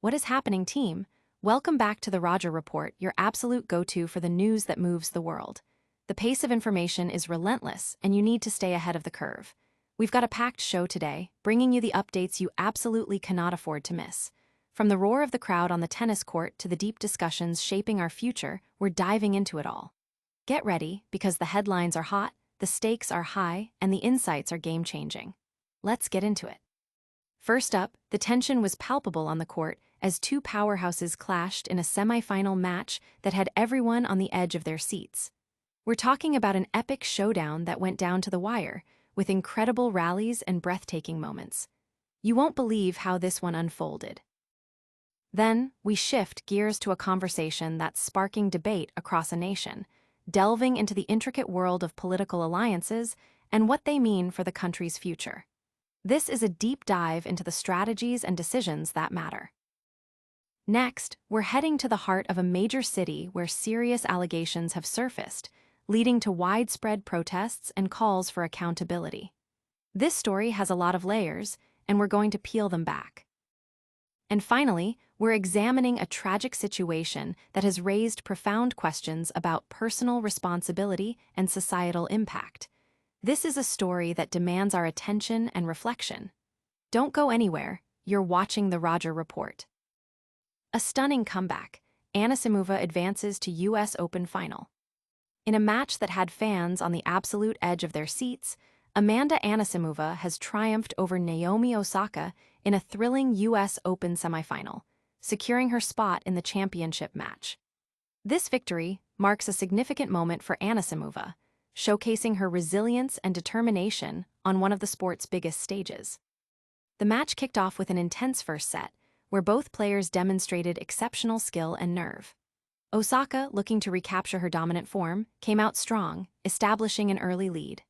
What is happening, team? Welcome back to the Roger Report, your absolute go-to for the news that moves the world. The pace of information is relentless, and you need to stay ahead of the curve. We've got a packed show today, bringing you the updates you absolutely cannot afford to miss. From the roar of the crowd on the tennis court to the deep discussions shaping our future, we're diving into it all. Get ready, because the headlines are hot, the stakes are high, and the insights are game-changing. Let's get into it. First up, the tension was palpable on the court as two powerhouses clashed in a semifinal match that had everyone on the edge of their seats. We're talking about an epic showdown that went down to the wire, with incredible rallies and breathtaking moments. You won't believe how this one unfolded. Then, we shift gears to a conversation that's sparking debate across a nation, delving into the intricate world of political alliances and what they mean for the country's future. This is a deep dive into the strategies and decisions that matter. Next, we're heading to the heart of a major city where serious allegations have surfaced, leading to widespread protests and calls for accountability. This story has a lot of layers, and we're going to peel them back. And finally, we're examining a tragic situation that has raised profound questions about personal responsibility and societal impact. This is a story that demands our attention and reflection. Don't go anywhere, you're watching the Roger Report. A stunning comeback, Anisimova advances to US Open final. In a match that had fans on the absolute edge of their seats, Amanda Anisimova has triumphed over Naomi Osaka in a thrilling US Open semifinal, securing her spot in the championship match. This victory marks a significant moment for Anisimova, showcasing her resilience and determination on one of the sport's biggest stages. The match kicked off with an intense first set, where both players demonstrated exceptional skill and nerve. Osaka, looking to recapture her dominant form, came out strong, establishing an early lead.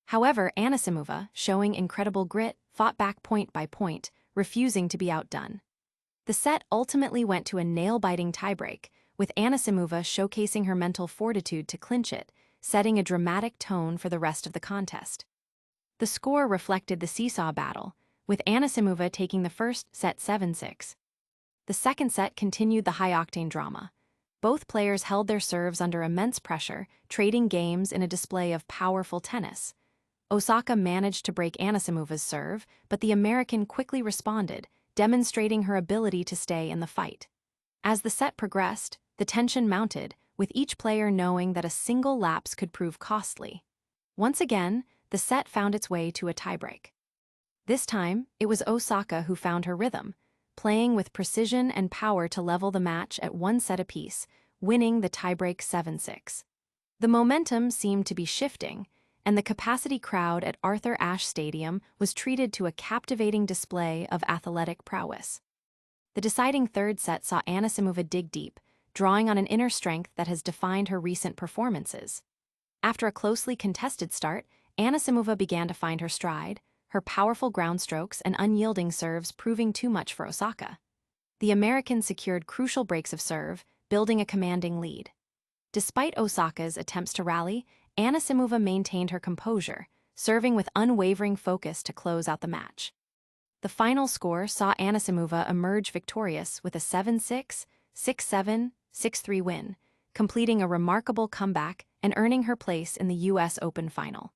However, Anisimova, showing incredible grit, fought back point by point, refusing to be outdone. The set ultimately went to a nail-biting tiebreak, with Anisimova showcasing her mental fortitude to clinch it, setting a dramatic tone for the rest of the contest. The score reflected the seesaw battle, with Anisimova taking the first set 7-6. The second set continued the high-octane drama. Both players held their serves under immense pressure, trading games in a display of powerful tennis. Osaka managed to break Anisimova's serve, but the American quickly responded, demonstrating her ability to stay in the fight. As the set progressed, the tension mounted, with each player knowing that a single lapse could prove costly. Once again, the set found its way to a tiebreak. This time, it was Osaka who found her rhythm, playing with precision and power to level the match at one set apiece, winning the tiebreak 7-6. The momentum seemed to be shifting, and the capacity crowd at Arthur Ashe Stadium was treated to a captivating display of athletic prowess. The deciding third set saw Anisimova dig deep, drawing on an inner strength that has defined her recent performances. After a closely contested start, Anisimova began to find her stride, her powerful ground strokes and unyielding serves proving too much for Osaka. The American secured crucial breaks of serve, building a commanding lead. Despite Osaka's attempts to rally, Anisimova maintained her composure, serving with unwavering focus to close out the match. The final score saw Anisimova emerge victorious with a 7-6, 6-7, 6-3 win, completing a remarkable comeback and earning her place in the US Open final.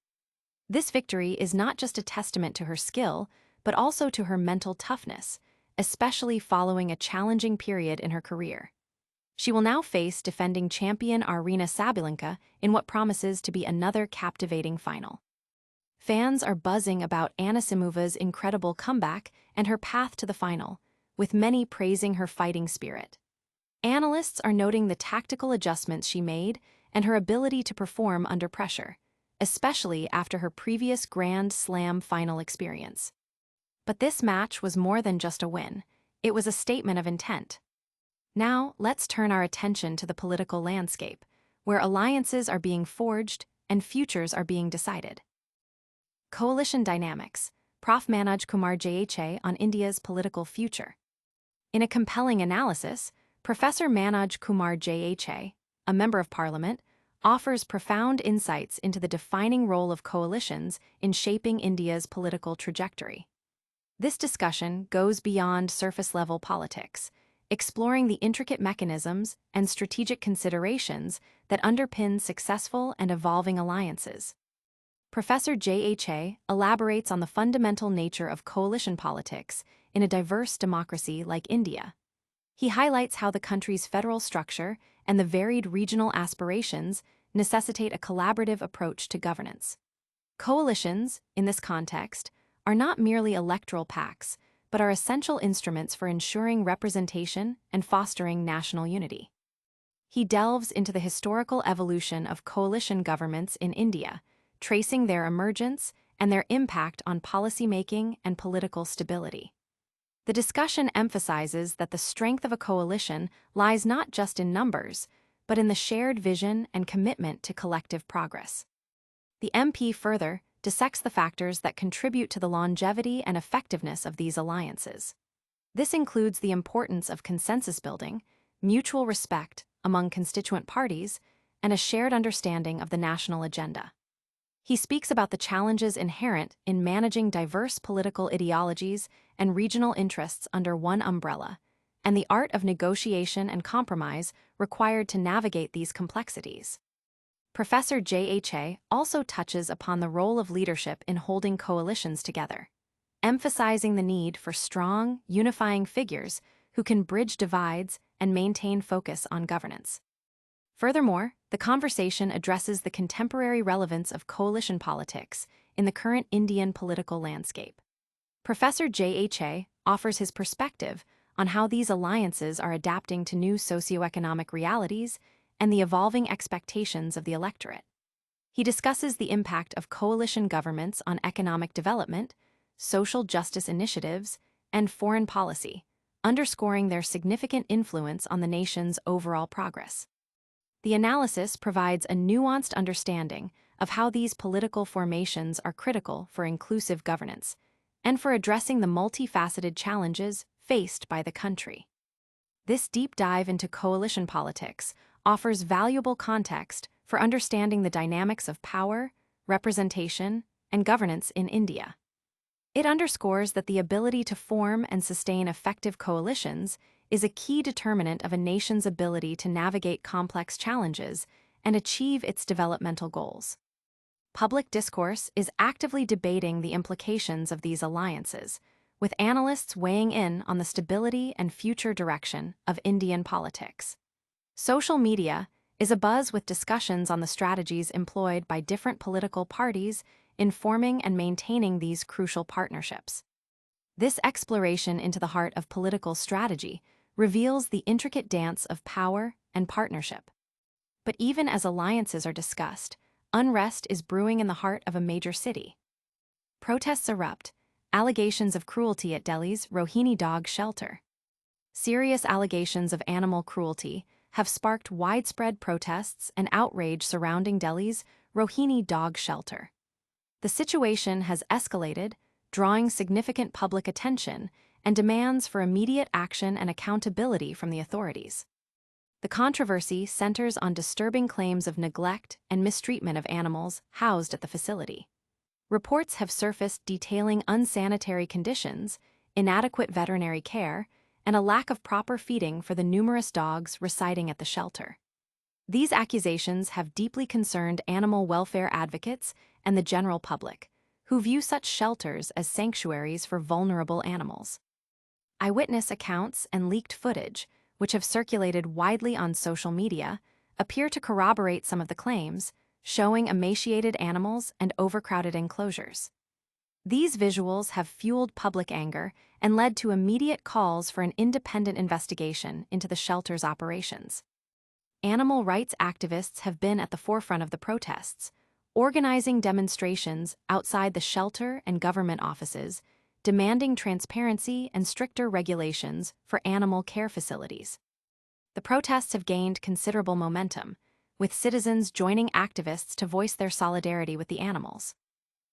This victory is not just a testament to her skill, but also to her mental toughness, especially following a challenging period in her career. She will now face defending champion Aryna Sabalenka in what promises to be another captivating final. Fans are buzzing about Anisimova's incredible comeback and her path to the final, with many praising her fighting spirit. Analysts are noting the tactical adjustments she made and her ability to perform under pressure, especially after her previous Grand Slam final experience. But this match was more than just a win. It was a statement of intent. Now, let's turn our attention to the political landscape, where alliances are being forged and futures are being decided. Coalition Dynamics, Prof. Manoj Kumar Jha on India's political future. In a compelling analysis, Professor Manoj Kumar Jha, a member of parliament, offers profound insights into the defining role of coalitions in shaping India's political trajectory. This discussion goes beyond surface-level politics, exploring the intricate mechanisms and strategic considerations that underpin successful and evolving alliances. Professor Jha elaborates on the fundamental nature of coalition politics in a diverse democracy like India. He highlights how the country's federal structure and the varied regional aspirations necessitate a collaborative approach to governance. Coalitions, in this context, are not merely electoral pacts, but are essential instruments for ensuring representation and fostering national unity. He delves into the historical evolution of coalition governments in India, tracing their emergence and their impact on policymaking and political stability. The discussion emphasizes that the strength of a coalition lies not just in numbers, but in the shared vision and commitment to collective progress. The MP further dissects the factors that contribute to the longevity and effectiveness of these alliances. This includes the importance of consensus building, mutual respect among constituent parties, and a shared understanding of the national agenda. He speaks about the challenges inherent in managing diverse political ideologies and regional interests under one umbrella, and the art of negotiation and compromise required to navigate these complexities. Professor Jha also touches upon the role of leadership in holding coalitions together, emphasizing the need for strong, unifying figures who can bridge divides and maintain focus on governance. Furthermore, the conversation addresses the contemporary relevance of coalition politics in the current Indian political landscape. Professor Jha offers his perspective on how these alliances are adapting to new socioeconomic realities and the evolving expectations of the electorate. He discusses the impact of coalition governments on economic development, social justice initiatives, and foreign policy, underscoring their significant influence on the nation's overall progress. The analysis provides a nuanced understanding of how these political formations are critical for inclusive governance and for addressing the multifaceted challenges faced by the country. This deep dive into coalition politics offers valuable context for understanding the dynamics of power, representation, and governance in India. It underscores that the ability to form and sustain effective coalitions is a key determinant of a nation's ability to navigate complex challenges and achieve its developmental goals. Public discourse is actively debating the implications of these alliances, with analysts weighing in on the stability and future direction of Indian politics. Social media is abuzz with discussions on the strategies employed by different political parties in forming and maintaining these crucial partnerships. This exploration into the heart of political strategy reveals the intricate dance of power and partnership. But even as alliances are discussed, unrest is brewing in the heart of a major city. Protests erupt, allegations of cruelty at Delhi's Rohini dog shelter. Serious allegations of animal cruelty have sparked widespread protests and outrage surrounding Delhi's Rohini dog shelter. The situation has escalated, drawing significant public attention and demands for immediate action and accountability from the authorities. The controversy centers on disturbing claims of neglect and mistreatment of animals housed at the facility. Reports have surfaced detailing unsanitary conditions, inadequate veterinary care, and a lack of proper feeding for the numerous dogs residing at the shelter. These accusations have deeply concerned animal welfare advocates and the general public, who view such shelters as sanctuaries for vulnerable animals. Eyewitness accounts and leaked footage, which have circulated widely on social media, appear to corroborate some of the claims, showing emaciated animals and overcrowded enclosures. These visuals have fueled public anger and led to immediate calls for an independent investigation into the shelter's operations. Animal rights activists have been at the forefront of the protests, organizing demonstrations outside the shelter and government offices, demanding transparency and stricter regulations for animal care facilities. The protests have gained considerable momentum, with citizens joining activists to voice their solidarity with the animals.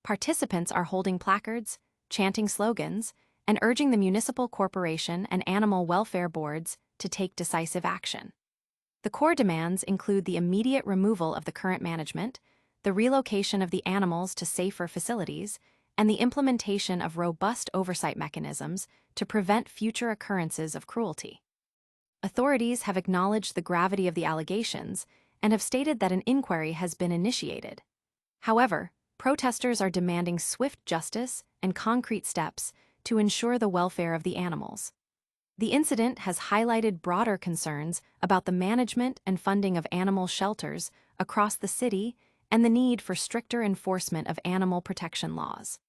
Participants are holding placards, chanting slogans, and urging the municipal corporation and animal welfare boards to take decisive action. The core demands include the immediate removal of the current management, the relocation of the animals to safer facilities, and the implementation of robust oversight mechanisms to prevent future occurrences of cruelty. Authorities have acknowledged the gravity of the allegations and have stated that an inquiry has been initiated. However, protesters are demanding swift justice and concrete steps to ensure the welfare of the animals. The incident has highlighted broader concerns about the management and funding of animal shelters across the city and the need for stricter enforcement of animal protection laws.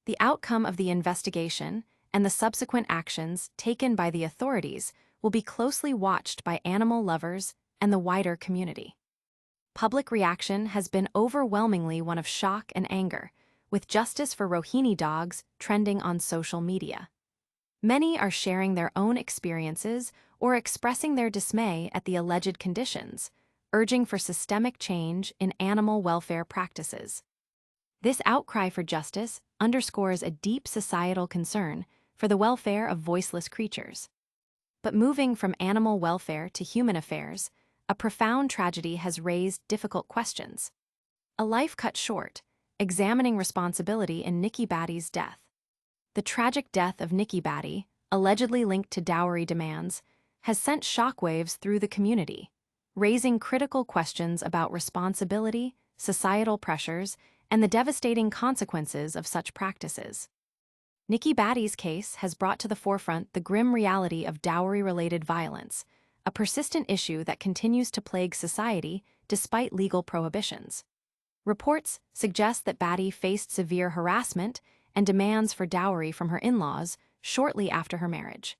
The outcome of the investigation and the subsequent actions taken by the authorities will be closely watched by animal lovers and the wider community. Public reaction has been overwhelmingly one of shock and anger, with justice for Rohini dogs trending on social media. Many are sharing their own experiences or expressing their dismay at the alleged conditions, urging for systemic change in animal welfare practices. This outcry for justice underscores a deep societal concern for the welfare of voiceless creatures. But moving from animal welfare to human affairs, a profound tragedy has raised difficult questions. A life cut short, examining responsibility in Nikki Bhatti's death. The tragic death of Nikki Bhati, allegedly linked to dowry demands, has sent shockwaves through the community, raising critical questions about responsibility, societal pressures, and the devastating consequences of such practices. Nikki Bhatti's case has brought to the forefront the grim reality of dowry-related violence, a persistent issue that continues to plague society despite legal prohibitions. Reports suggest that Bhati faced severe harassment and demands for dowry from her in-laws shortly after her marriage.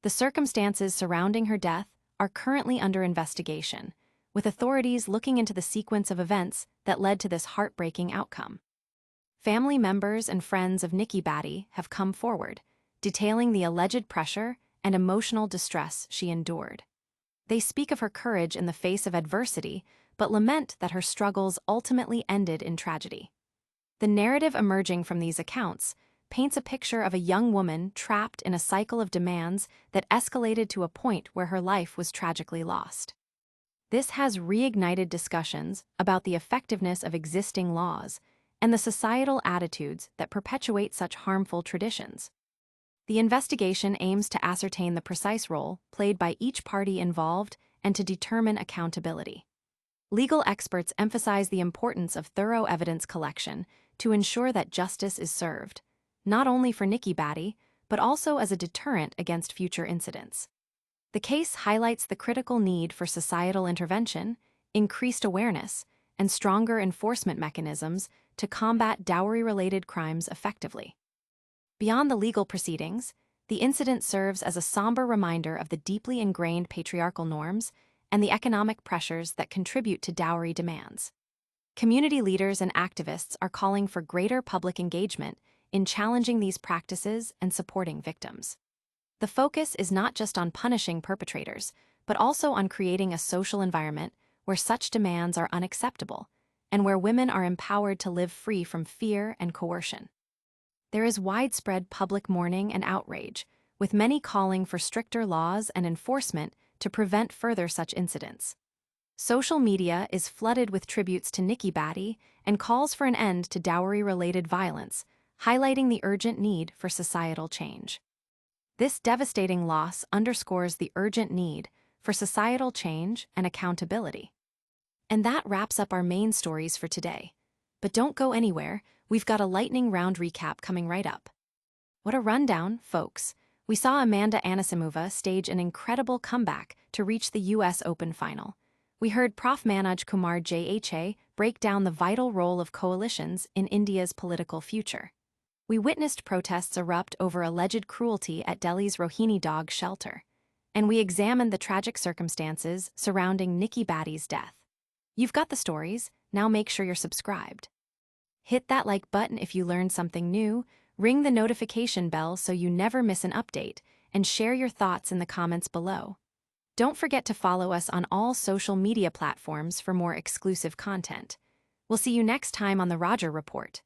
The circumstances surrounding her death are currently under investigation, with authorities looking into the sequence of events that led to this heartbreaking outcome. Family members and friends of Nikki Bhati have come forward, detailing the alleged pressure and emotional distress she endured. They speak of her courage in the face of adversity, but lament that her struggles ultimately ended in tragedy. The narrative emerging from these accounts paints a picture of a young woman trapped in a cycle of demands that escalated to a point where her life was tragically lost. This has reignited discussions about the effectiveness of existing laws and the societal attitudes that perpetuate such harmful traditions. The investigation aims to ascertain the precise role played by each party involved and to determine accountability. Legal experts emphasize the importance of thorough evidence collection to ensure that justice is served, not only for Nikki Bhati, but also as a deterrent against future incidents. The case highlights the critical need for societal intervention, increased awareness, and stronger enforcement mechanisms to combat dowry-related crimes effectively. Beyond the legal proceedings, the incident serves as a somber reminder of the deeply ingrained patriarchal norms and the economic pressures that contribute to dowry demands. Community leaders and activists are calling for greater public engagement in challenging these practices and supporting victims. The focus is not just on punishing perpetrators, but also on creating a social environment where such demands are unacceptable and where women are empowered to live free from fear and coercion. There is widespread public mourning and outrage, with many calling for stricter laws and enforcement to prevent further such incidents. Social media is flooded with tributes to Nikki Bhati and calls for an end to dowry-related violence, highlighting the urgent need for societal change. This devastating loss underscores the urgent need for societal change and accountability. And that wraps up our main stories for today. But don't go anywhere, we've got a lightning round recap coming right up. What a rundown, folks. We saw Amanda Anisimova stage an incredible comeback to reach the US Open final. We heard Prof. Manoj Kumar Jha break down the vital role of coalitions in India's political future. We witnessed protests erupt over alleged cruelty at Delhi's Rohini dog shelter. And we examined the tragic circumstances surrounding Nikki Bhatti's death. You've got the stories, now make sure you're subscribed. Hit that like button if you learned something new, ring the notification bell so you never miss an update, and share your thoughts in the comments below. Don't forget to follow us on all social media platforms for more exclusive content. We'll see you next time on the Roger Report.